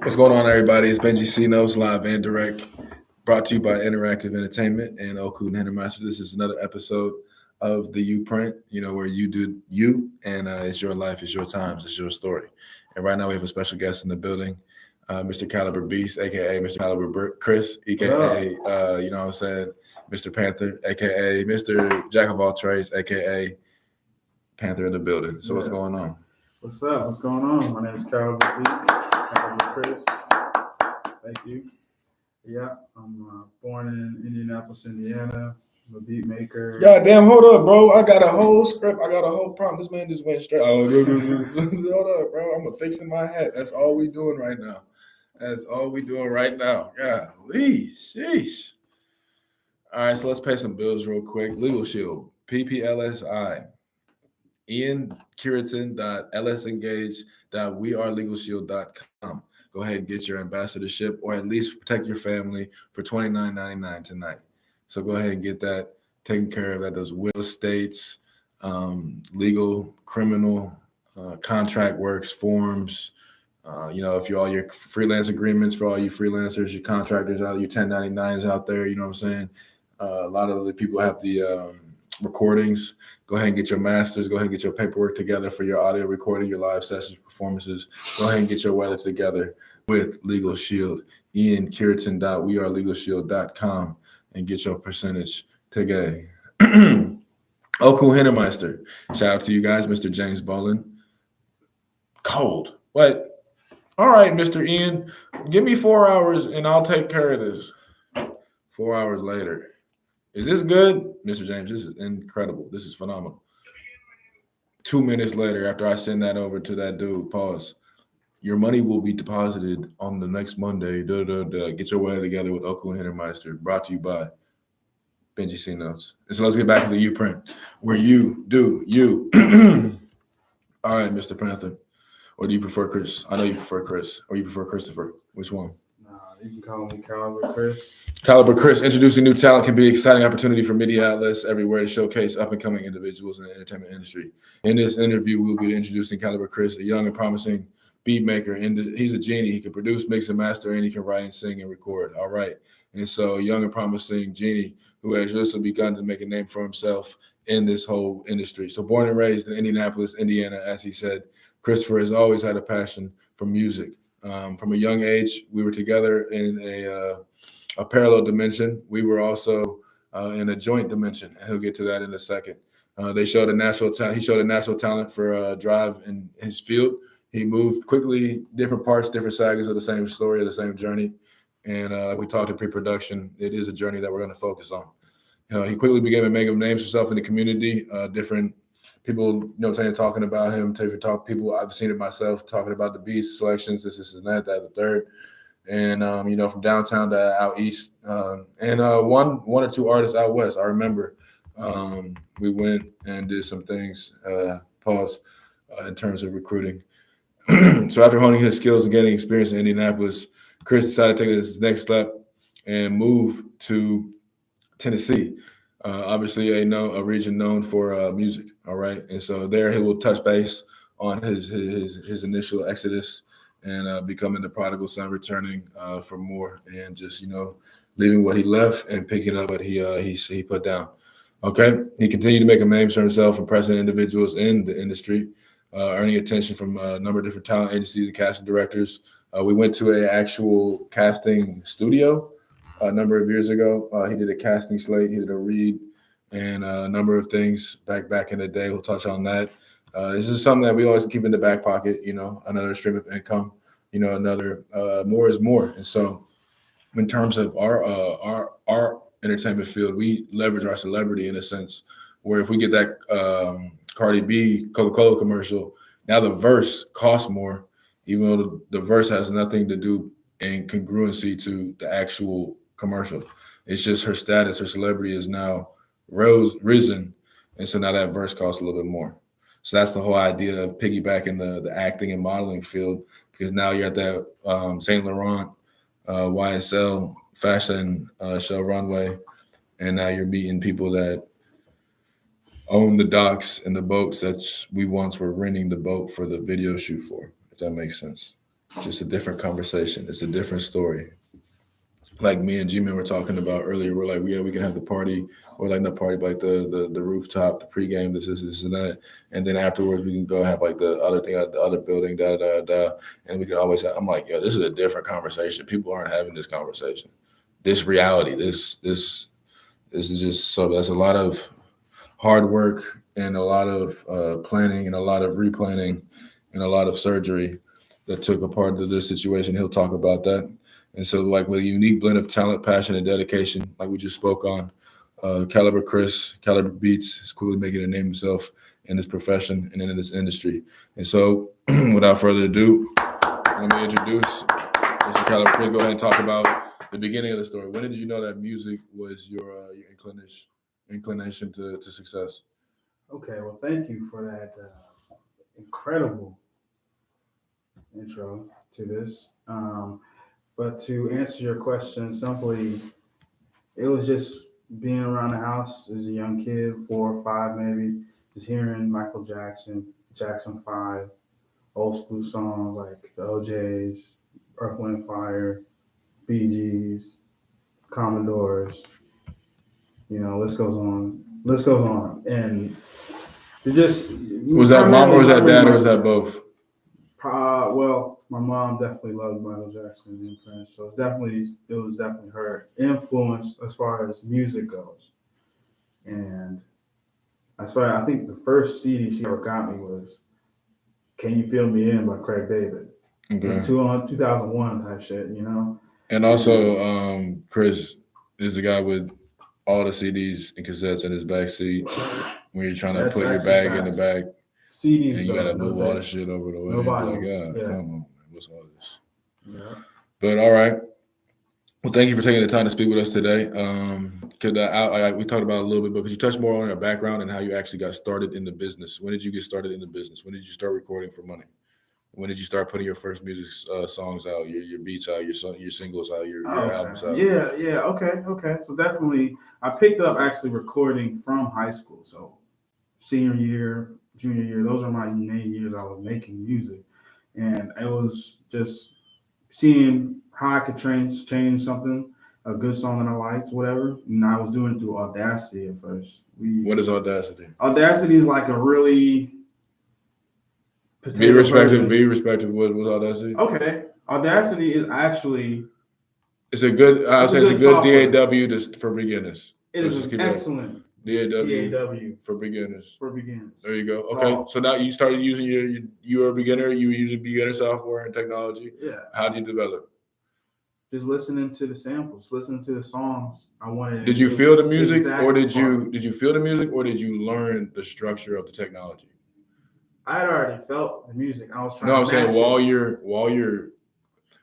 What's going on, everybody? It's Bengi C Notes, live and direct, brought to you by Interactive Entertainment and Oku Master. This is another episode of the YouPrint, where you do you, and it's your life, it's your times, it's your story. And right now we have a special guest in the building, Mr. Calibur Beast, aka Mr. Calibur Chris, aka, Mr. Panther, aka Mr. Jack of all trades, aka Panther in the building. So what's going on? What's up? What's going on? My name is Calibur Beats. Calibur Chris. Thank you. Yeah, I'm born in Indianapolis, Indiana. I'm a beat maker. God damn, hold up, bro. I got a whole script. I got a whole prompt. This man just went straight. Oh, hold up, bro. I'm fixing my hat. That's all we doing right now. Golly, sheesh. All right, so let's pay some bills real quick. Legal Shield, PPLSI. Ian Curiton.lsengage.wearelegalshield.com. Go ahead and get your ambassadorship, or at least protect your family for $29.99 tonight. So go ahead and get that taken care of. That does will estates, legal, criminal, contract works, forms. If you're all your freelance agreements for all you freelancers, your contractors out, your 1099s out there, you know what I'm saying? A lot of the people have the recordings. Go ahead and get your masters. Go ahead and get your paperwork together for your audio recording, your live sessions, performances. Go ahead and get your weather together with Legal Shield. Ian Curiton.wearelegalshield.com and get your percentage today. Oku Hintermeister. Shout out to you guys, Mr. James Bolin. Cold. What? All right, Mr. Ian, give me 4 hours and I'll take care of this. 4 hours later. Is this good? Mr. James, this is incredible. This is phenomenal. 2 minutes later, after I send that over to that dude, pause. Your money will be deposited on the next Monday. Get your way together with Oku and Hintermeister. Brought to you by Bengi C Notes. And so let's get back to the YouPrint, where you do you. All right, Mr. Panther. Or do you prefer Chris? I know you prefer Chris. Or you prefer Christopher. Which one? You can call me Calibur Chris. Calibur Chris, introducing new talent can be an exciting opportunity for media outlets everywhere to showcase up-and-coming individuals in the entertainment industry. In this interview, we'll be introducing Calibur Chris, a young and promising beat maker. He's a genie. He can produce, mix, and master, and he can write and sing and record. All right. And so young and promising genie who has just begun to make a name for himself in this whole industry. So born and raised in Indianapolis, Indiana, as he said, Christopher has always had a passion for music. From a young age, we were together in a parallel dimension. We were also in a joint dimension, and he'll get to that in a second. He showed a natural talent for drive in his field. He moved quickly, different parts, different sagas of the same story, of the same journey. And we talked in pre-production. It is a journey that we're going to focus on. He quickly began to make names himself in the community. Different people, talking about him. People, I've seen it myself, talking about the Beast selections, this and that, the third. And, from downtown to out east. And one or two artists out west. I remember we went and did some things, in terms of recruiting. So after honing his skills and getting experience in Indianapolis, Chris decided to take his next step and move to Tennessee. Obviously a region known for music. All right. And so there he will touch base on his initial exodus and becoming the prodigal son, returning for more, and just, leaving what he left and picking up what he put down. Okay. He continued to make a name for himself, impressing individuals in the industry, earning attention from a number of different talent agencies and casting directors. We went to an actual casting studio a number of years ago. He did a casting slate, he did a read, and a number of things back in the day. We'll touch on that. This is something that we always keep in the back pocket, another stream of income, another more is more. And so in terms of our entertainment field, we leverage our celebrity in a sense where if we get that Cardi B Coca-Cola commercial, now the verse costs more, even though the verse has nothing to do in congruency to the actual commercial. It's just her status, her celebrity is now risen, and so now that verse costs a little bit more. So that's the whole idea of piggybacking the acting and modeling field, because now you're at that Saint Laurent YSL fashion show runway, and now you're meeting people that own the docks and the boats that we once were renting the boat for the video shoot for, if that makes sense. just a different conversation. It's a different story. Like me and G-Man were talking about earlier, we're like, yeah, we can have the party, or like not party, but like the rooftop, the pregame, this and that, and then afterwards we can go have like the other thing at the other building, and we can always have. I'm like, yo, this is a different conversation. People aren't having this conversation. This reality, this is just so. That's a lot of hard work and a lot of planning and a lot of replanning and a lot of surgery that took a part of this situation. He'll talk about that. And so, like, with a unique blend of talent, passion, and dedication, like we just spoke on, Calibur Beats is quickly making a name himself in this profession and in this industry. And so, without further ado, let me introduce Mr. Calibur Chris. Go ahead and talk about the beginning of the story. When did you know that music was your inclination to success? Okay, well, thank you for that incredible intro to this. But to answer your question simply, it was just being around the house as a young kid, 4 or 5 maybe, just hearing Michael Jackson, Jackson 5, old school songs like the OJs, Earth, Wind and Fire, Bee Gees, Commodores, list goes on. And it just... Was that mom or was that dad or was that both? Well, my mom definitely loved Michael Jackson and YouPrint, so it was definitely her influence as far as music goes. And I think the first CD she ever got me was "Can You Feel Me In" by Craig David. Okay. 2001 type shit, And also, Chris is the guy with all the CDs and cassettes in his back seat when you're trying to put your bag in the back. CDs, and you got to move all the shit over the way. Like, come on, man. What's all this? Yeah. But all right. Well, thank you for taking the time to speak with us today. We talked about it a little bit, but could you touch more on your background and how you actually got started in the business? When did you get started in the business? When did you start recording for money? When did you start putting your first music songs out, your beats out, your singles out, your albums out? Yeah. Okay. So definitely, I picked up actually recording from high school. So senior year, junior year, those are my main years I was making music. And it was just seeing how I could change something, a good song that I liked, whatever. And I was doing it through Audacity at first. What is Audacity? Audacity is like a really Be respectful with Audacity. Okay. Audacity is actually... It's a good DAW for beginners. It is an excellent DAW for beginners. There you go. Okay, Wow. So now you started using you're a beginner. You were using beginner software and technology. Yeah. How do you develop? Just listening to the samples, listening to the songs I wanted. Did you feel the music, or did you feel the music, or did you learn the structure of the technology? I had already felt the music. I was trying. No, I'm saying while you're,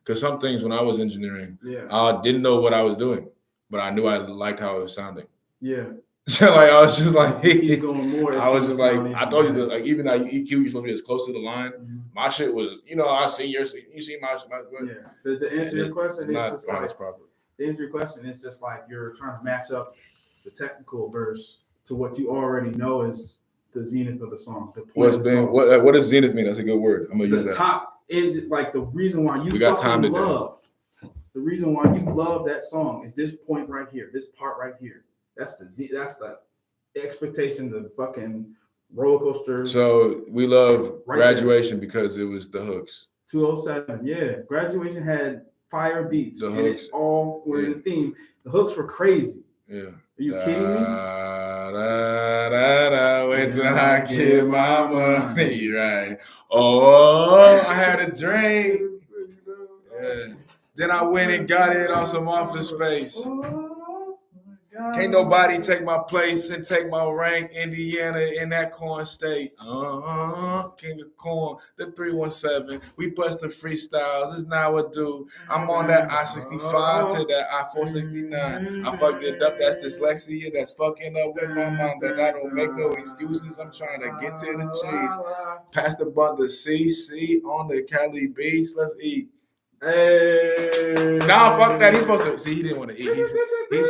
because some things when I was engineering, I didn't know what I was doing, but I knew I liked how it was sounding. Yeah. So like I was just like, keep going more. I was just like, I told you that, like, even like EQ, you're supposed to be as close to the line. Mm-hmm. My shit was, I see you see my yeah. To answer your question, it's just like proper. To answer your question, it's just like you're trying to match up the technical verse to what you already know is the zenith of the song. The point of the song. What does zenith mean? That's a good word. I'm gonna use that. The top end, like the reason why you love. The reason why you love that song is this point right here, this part right here. That's the expectation, the fucking roller coaster. So we love Graduation because it was the hooks. 207, yeah. Graduation had fire beats. The hooks. And it all were in the theme. The hooks were crazy. Yeah. Are you kidding me? Wait till I get my money right. Oh, I had a dream. Yeah. Then I went and got it on some office space. Can't nobody take my place and take my rank. Indiana in that corn state. King of corn, the 317. We bust the freestyles. It's now a dude. I'm on that I-65 to that I-469. I fucked it up. That's dyslexia. That's fucking up with my mom. That I don't make no excuses. I'm trying to get to the cheese. Pass the bun to CC on the Cali beach. Let's eat. Hey. Nah, fuck that. He's supposed to. See, he didn't want to eat. He's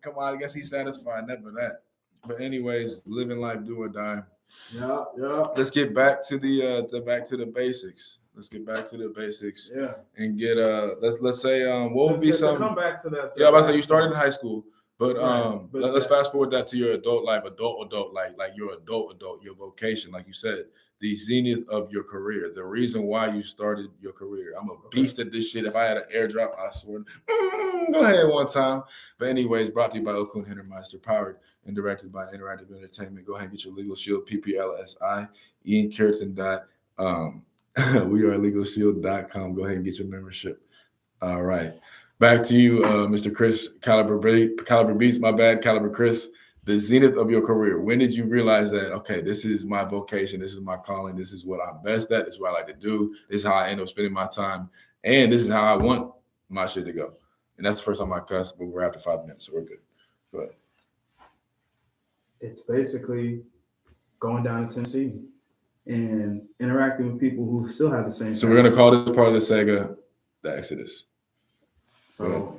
come on, I guess he's satisfied. Never that. But anyways, living life, do or die. Yeah. Let's get back to the basics. Let's get back to the basics. Yeah. And get let's say what would be to some come back to that. Yeah, I was about to say you started in high school, but Right, but let's fast forward that to your adult life, adult, like your adult, your vocation, like you said, the zenith of your career, the reason why you started your career. I'm a beast at this shit. If I had an airdrop, I swear, go ahead one time. But anyways, brought to you by Okun Hintermeister, powered and directed by Interactive Entertainment. Go ahead and get your Legal Shield, PPLSI, Ian Curtin. We are LegalShield.com. Go ahead and get your membership. All right. Back to you, Mr. Chris Calibur Beats. My bad, Calibur Chris. The zenith of your career. When did you realize that, okay, this is my vocation, this is my calling, this is what I'm best at, this is what I like to do, this is how I end up spending my time, and this is how I want my shit to go. And that's the first time I cussed, but we're after 5 minutes, so we're good. Go ahead. It's basically going down to Tennessee and interacting with people who still have the same. So we're going to call this part of the saga the Exodus. So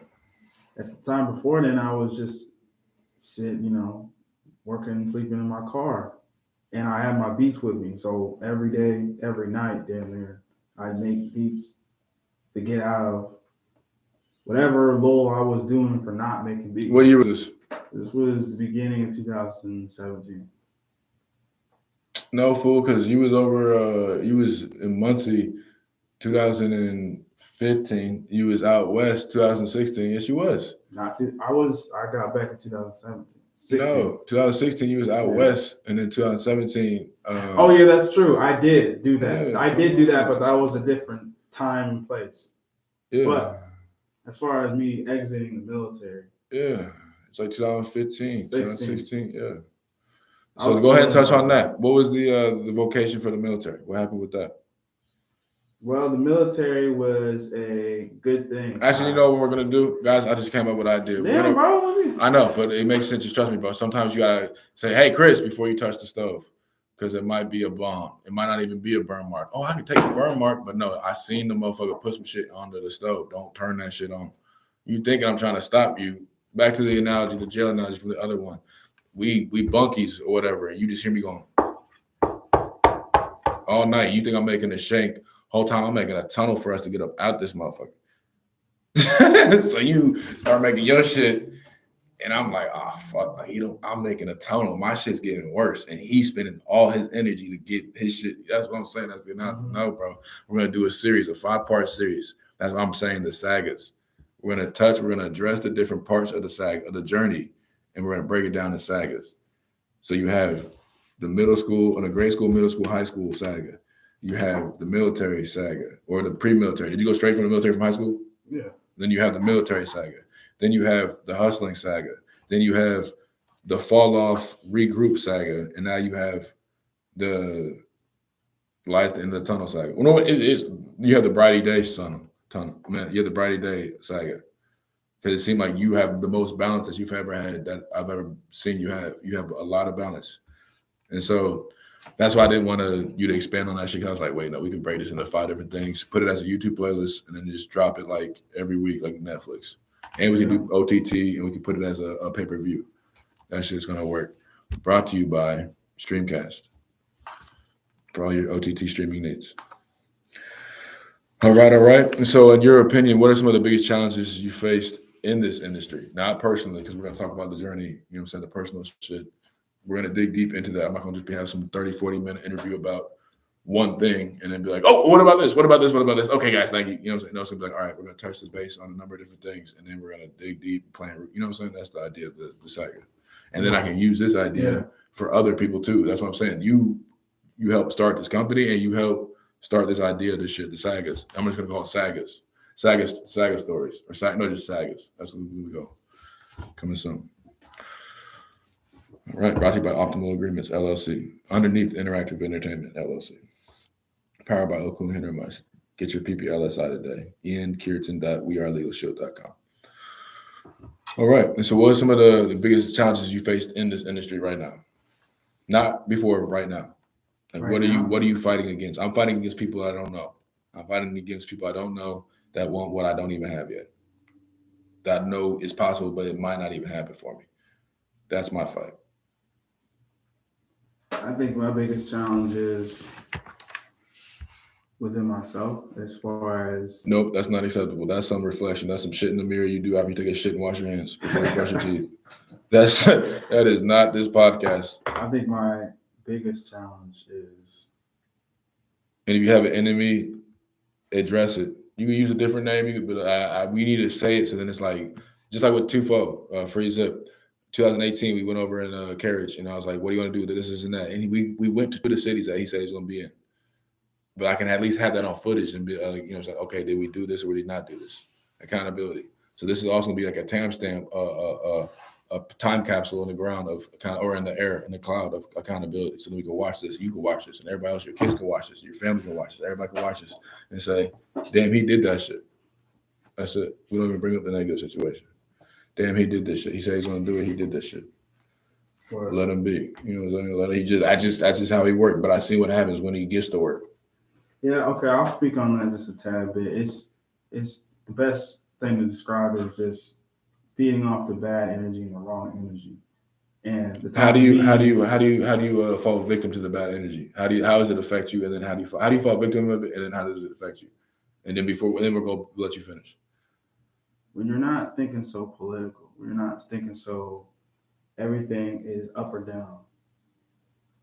at the time before then, I was just sitting, working, sleeping in my car, and I had my beats with me. So every day, every night, damn near, I'd make beats to get out of whatever lull I was doing for not making beats. What year was this? This was the beginning of 2017. No, fool, because you was in Muncie 2015. You was out west 2016. Yes, you was. I got back in 2017. 16. No, 2016 you was out west, and then 2017. Oh yeah, that's true. I did do that. Yeah, I did do that, but that was a different time and place. Yeah. But as far as me exiting the military, yeah, it's like 2015, 2016. Yeah. So was go ahead and touch feeling on that. What was the vocation for the military? What happened with that? Well, the military was a good thing. Actually, you know what we're gonna do, guys? I just came up with an idea. Damn, bro. I know, but it makes sense. Just trust me, bro. Sometimes you gotta say, "Hey, Chris," before you touch the stove, because it might be a bomb. It might not even be a burn mark. Oh, I can take a burn mark, but no, I seen the motherfucker put some shit under the stove. Don't turn that shit on. You thinking I'm trying to stop you? Back to the analogy, the jail analogy from the other one. We bunkies or whatever, and you just hear me going all night. You think I'm making a shank? Whole time I'm making a tunnel for us to get up out this motherfucker. So you start making your shit, and I'm like, fuck, like I'm making a tunnel. My shit's getting worse, and he's spending all his energy to get his shit. That's what I'm saying. That's the announcement. No, bro, we're gonna do a series, a 5-part series. That's what I'm saying. The sagas. We're gonna address the different parts of the saga, of the journey, and we're gonna break it down in sagas. So you have the middle school, and the grade school, middle school, high school saga. You have the military saga or the pre-military. Did you go straight from the military from high school? Yeah. Then you have the military saga. Then you have the hustling saga. Then you have the fall off, regroup saga. And now you have the light in the tunnel saga. Well, no, you have the Brighty Day tunnel. Man, you have the Brighty Day saga. Because it seemed like you have the most balance that you've ever had, that I've ever seen you have. You have a lot of balance. And so that's why I didn't want you to expand on that shit. Because I was like, wait, no, we can break this into 5 different things, put it as a YouTube playlist, and then just drop it like every week, like Netflix. And we can do OTT, and we can put it as a pay-per-view. That shit's going to work. Brought to you by Streamcast for all your OTT streaming needs. All right. And so in your opinion, what are some of the biggest challenges you faced in this industry? Not personally, because we're going to talk about the journey, you know what I'm saying, the personal shit. We're going to dig deep into that. I'm not going to just have some 30, 40-minute interview about one thing and then be like, oh, what about this? What about this? What about this? Okay, guys, thank you. You know what I'm saying? No, so be like, all right, we're going to touch this base on a number of different things, and then we're going to dig deep, plan. You know what I'm saying? That's the idea of the saga. And then I can use this idea for other people too. That's what I'm saying. You helped start this company, and you helped start this idea of this shit, the sagas. I'm just going to call it sagas. Saga stories. Or no, just sagas. That's what we go. Coming soon. All right, brought to you by Optimal Agreements, LLC, underneath Interactive Entertainment, LLC. Powered by Okun Hintermeister. Get your PPLSI today. IanKirtan.wearelegalshield.com. All right, and so what are some of the biggest challenges you faced in this industry right now? Not before, right now. Like what are you fighting against? I'm fighting against people I don't know. I'm fighting against people I don't know that want what I don't even have yet. That I know is possible, but it might not even happen for me. That's my fight. I think my biggest challenge is within myself as far as Nope, that's not acceptable. That's some reflection. That's some shit in the mirror you do after you take a shit and wash your hands before you brush your teeth. That is not this podcast. I think my biggest challenge is, And if you have an enemy, address it. You can use a different name, but we need to say it. So then it's like, just like with Tufo, Free Zip, 2018, we went over in a carriage, and I was like, "What are you going to do? This, and that." And we went to the cities that he said he's going to be in. But I can at least have that on footage and be, say, okay, did we do this or did we not do this? Accountability. So this is also going to be like a timestamp, a time capsule in the ground or in the air, in the cloud of accountability. So that we can watch this, you can watch this, and everybody else, your kids can watch this, your family can watch this, everybody can watch this and say, damn, he did that shit. That's it. We don't even bring up the negative situation. Damn, he did this shit. He said he's going to do it. He did this shit. or Let him be. You know what I'm saying? That's just how he worked. But I see what happens when he gets to work. yeah, okay, I'll speak on that just a tad bit. It's the best thing to describe it is just feeding off the bad energy and the wrong energy. And the How do you fall victim to the bad energy? How does it affect you? And then how do you fall victim of it? And then how does it affect you? And then we're going to let you finish. when you're not thinking so political, when you're not thinking so everything is up or down.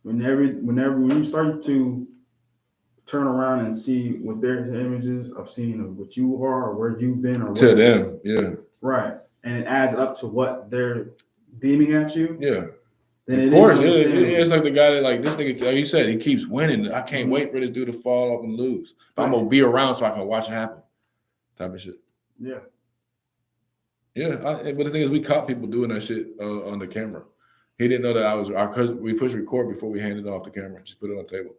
When you start to turn around and see what their images of seeing of what you are or where you've been or what To them, yeah. Right. And it adds up to what they're beaming at you. Yeah. Then Of course, yeah. It's like the guy that, like, this nigga, like you said, he keeps winning. I can't wait for this dude to fall off and lose. But I'm going to be around so I can watch it happen. Type of shit. Yeah. Yeah. But the thing is, we caught people doing that shit on the camera. He didn't know that our cousin, we pushed record before we handed off the camera. Just put it on the table.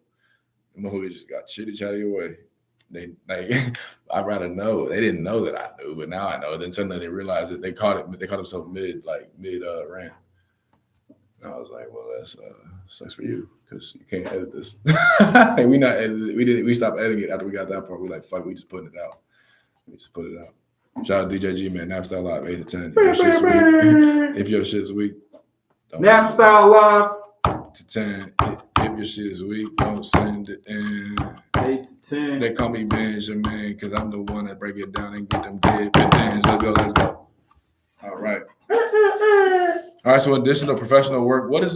The motherfucker just got shitty chatty away. I'd rather know. They didn't know that I knew, but now I know. Then suddenly they realized that they caught themselves mid rant. And I was like, well, that's sucks for you because you can't edit this. We not edited. We stopped editing it after we got that part. We're like, fuck, we just putting it out. We just put it out. Shout out DJG, man. Napstyle Live 8 to 10. If your shit's weak, Napstyle Live to 10. If your shit is weak, don't send it in. 8 to 10. They call me Benjamin because I'm the one that break it down and get them dividends. Let's go. All right. All right. So, additional professional work. What is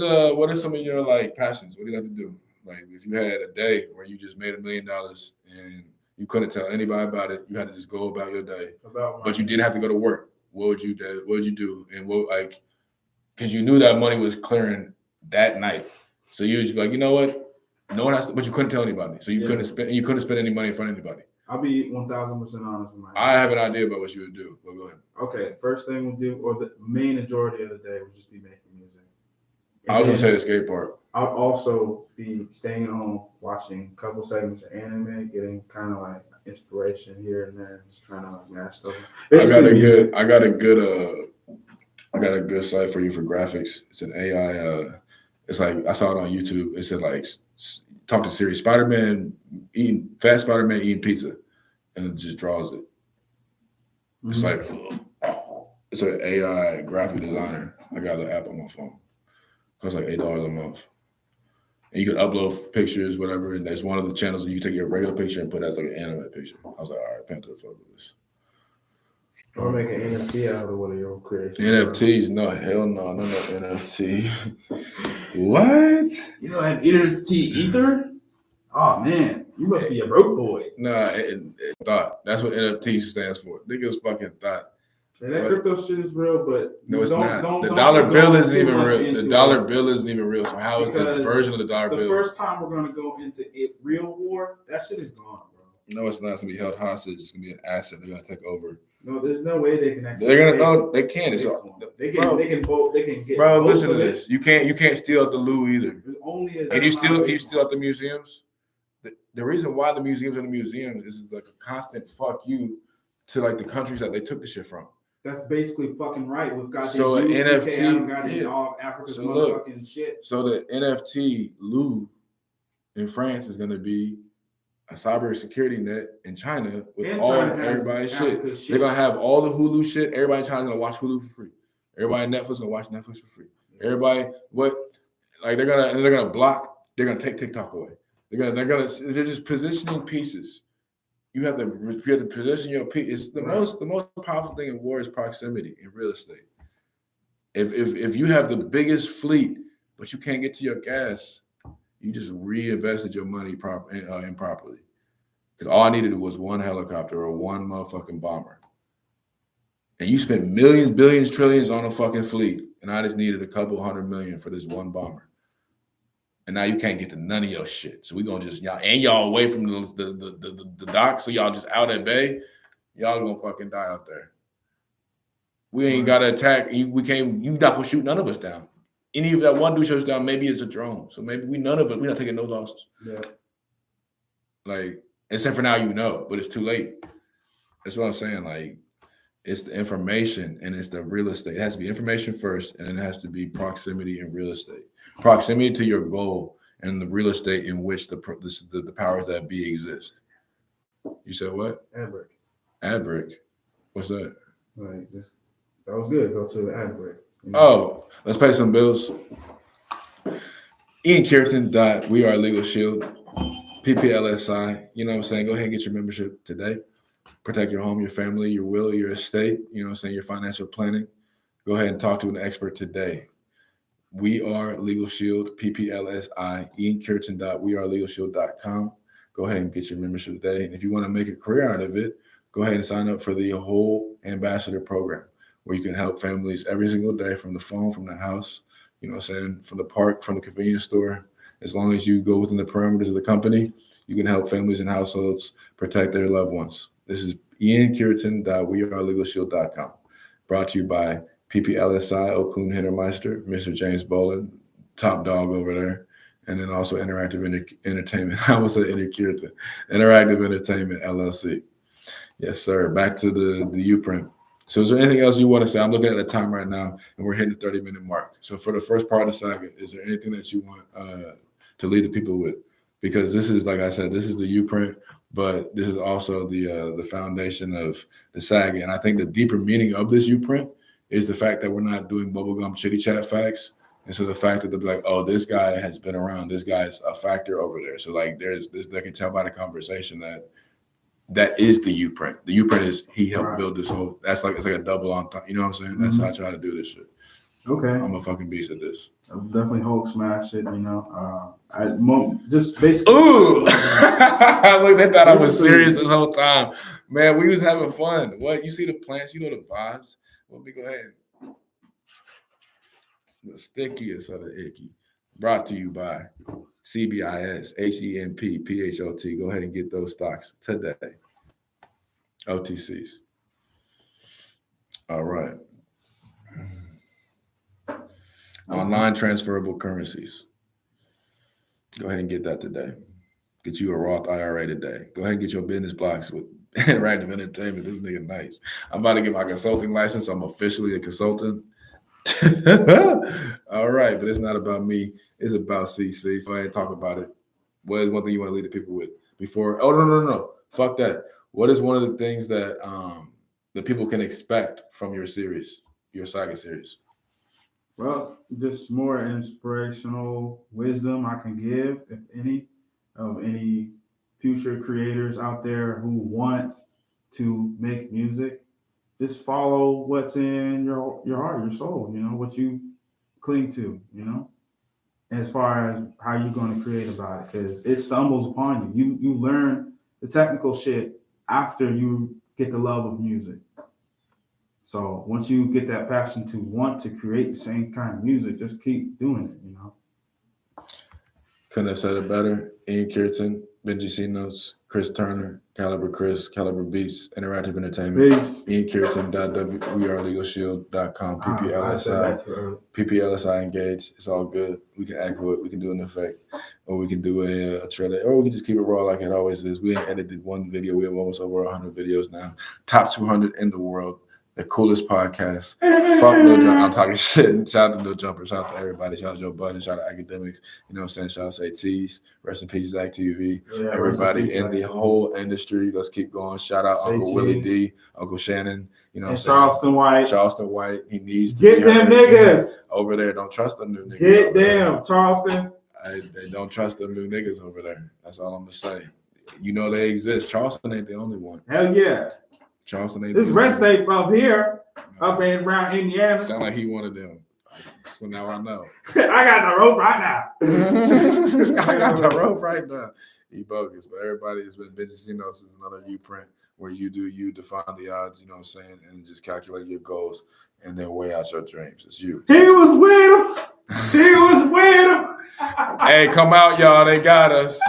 some of your like passions? What do you like to do? Like, if you had a day where you just made $1 million and you couldn't tell anybody about it, you had to just go about your day, but you didn't have to go to work. What would you do? What would you do? And because you knew that money was clearing that night, so you would just be like, you know what? No one has to, but you couldn't tell anybody, so you couldn't spend any money in front of anybody. I'll be 1,000% honest with my. I have an idea about what you would do, but go ahead. Okay, first thing we'll do, or the main majority of the day, would just be making music. I was gonna say the skate part. I'll also be staying at home, watching a couple segments of anime, getting kind of like inspiration here and there, just trying to like match stuff. I got a good site for you for graphics. It's an AI. It's like I saw it on YouTube. It said like talk to Siri, Spider-Man eating pizza, and it just draws it. Mm-hmm. It's like it's an AI graphic designer. I got an app on my phone. It costs like $8 a month. And you can upload pictures, whatever. And there's one of the channels that you can take your regular picture and put it as like an anime picture. I was like, all right, Panther, fuck with this. Or make an NFT out of one of your creations. NFTs? No, hell no, no NFTs. What? You know, an NFT ether? Oh man, you must be a broke boy. Nah, it thought. That's what NFT stands for. Niggas fucking thought. And that crypto shit is real, but no, it's not. The dollar bill isn't even real. The dollar bill isn't even real. So how is the version of the dollar bill? The first time we're gonna go into real war, that shit is gone, bro. No, it's not. It's gonna be held hostage. It's gonna be an asset. They're gonna take over. No, there's no way they can actually. They're gonna no. They can. It's they can vote. They can get. Bro, listen to this. You can't steal at the loo either. There's only. Can you steal at the museums? The reason why the museums are the museums is like a constant fuck you to like the countries that they took the shit from. That's basically fucking right. We've got so an NFT. All Africa's motherfucking shit. So the NFT Louvre in France is going to be a cyber security net in China with everybody's shit. They're going to have all the Hulu shit. Everybody in China's going to watch Hulu for free. Everybody in Netflix going to watch Netflix for free. Everybody, Like they're gonna block. They're gonna take TikTok away. They're just positioning pieces. You have to position your piece. The most powerful thing in war is proximity in real estate. If you have the biggest fleet, but you can't get to your gas, you just reinvested your money improperly. Because all I needed was one helicopter or one motherfucking bomber. And you spent millions, billions, trillions on a fucking fleet. And I just needed a couple $100 million for this one bomber. And now you can't get to none of your shit. So we gonna just y'all away from the dock, so y'all just out at bay. Y'all gonna fucking die out there. We ain't gotta attack. You not gonna shoot none of us down. Any of that one dude shoots down, maybe it's a drone. So maybe we're not taking no losses. Yeah. Like, except for now, but it's too late. That's what I'm saying. Like, it's the information and it's the real estate. It has to be information first, and then it has to be proximity in real estate. Proximity to your goal and the real estate in which the powers that be exist. You said what? Ad break. Ad break. What's that? Like, that was good. Go to the ad break. Oh, let's pay some bills. Ian Kirton. We Are Legal Shield. PPLSI. You know what I'm saying? Go ahead and get your membership today. Protect your home, your family, your will, your estate. You know what I'm saying? Your financial planning. Go ahead and talk to an expert today. We Are Legal Shield, PPLSI, Ian Kirton. WeAreLegalShield.com. Go ahead and get your membership today. And if you want to make a career out of it, go ahead and sign up for the whole ambassador program, where you can help families every single day from the phone, from the house, you know what I'm saying, from the park, from the convenience store. As long as you go within the parameters of the company, you can help families and households protect their loved ones. This is Ian Kirton. WeAreLegalShield.com. Brought to you by PPLSI, Okun Hintermeister, Mr. James Boland, top dog over there, and then also Interactive Entertainment. I would say Interactive Entertainment, LLC. Yes, sir. Back to the YouPrint. So is there anything else you want to say? I'm looking at the time right now, and we're hitting the 30-minute mark. So for the first part of the saga, is there anything that you want to lead the people with? Because this is, like I said, this is the YouPrint, but this is also the foundation of the saga. And I think the deeper meaning of this YouPrint is the fact that we're not doing bubblegum chitty chat facts. And so the fact that they'll be like, oh, this guy has been around, this guy's a factor over there. So like there's this, they can tell by the conversation that is the YouPrint. The YouPrint is he helped build this whole, it's like a double on top. You know what I'm saying? That's how I try to do this shit. Okay. I'm a fucking beast at this. I'll definitely Hulk smash it, just basically. Ooh! Look, they thought I was serious this whole time. Man, we was having fun. What? You see the plants, you know the vibes. Let me go ahead. The stickiest of the icky. Brought to you by CBIS, HEMP, PHOT. Go ahead and get those stocks today. OTCs. All right. Online transferable currencies. Go ahead and get that today. Get you a Roth IRA today. Go ahead and get your business blocks with Interactive Entertainment. This nigga nice. I'm about to get my consulting license. I'm officially a consultant. All right, but it's not about me. It's about CC. So go ahead and talk about it. What is one thing you want to lead the people with before? Oh, no. Fuck that. What is one of the things that that people can expect from your series, your saga series? Well, just more inspirational wisdom I can give, if any, of any future creators out there who want to make music. Just follow what's in your heart, your soul, what you cling to, as far as how you're going to create about it, because it stumbles upon you. You learn the technical shit after you get the love of music. So once you get that passion to want to create the same kind of music, just keep doing it, Couldn't have said it better. Ian Kirton, Bengi C Notes, Chris Turner, Calibur Chris, Calibur Beats, Interactive Entertainment, Peace. Ian Kirton, WeAreLegalShield.com, PPLSI Engage. It's all good. We can echo it. We can do an effect, or we can do a trailer, or we can just keep it raw like it always is. We ain't edited one video. We have almost over 100 videos now. Top 200 in the world. the coolest podcast. Fuck No Jumper. I'm talking shit. Shout out to No Jumper. Shout out to everybody. Shout out to Joe Budden. Shout out to Academics. You know what I'm saying? Shout out to ATs. Rest in peace, Zach TV. Yeah, everybody in the whole industry. Let's keep going. Shout out Uncle Willie D, Uncle Shannon. You know what I'm saying? Charleston White. Charleston White. He needs to get them niggas over there. Don't trust them new niggas. Get them, Charleston. They don't trust them new niggas over there. That's all I'm gonna say. You know they exist. Charleston ain't the only one. Hell yeah. Charleston ain't. This rest day up here, up in around Indiana. Sound like he one of them. So now I know. I got the rope right now. I got the rope right now. He bogus, but everybody has been Bengi. You know, this is another YouPrint where you define the odds. You know what I'm saying, and just calculate your goals and then weigh out your dreams. It's you. He was with him. He was with him. Hey, come out, y'all. They got us.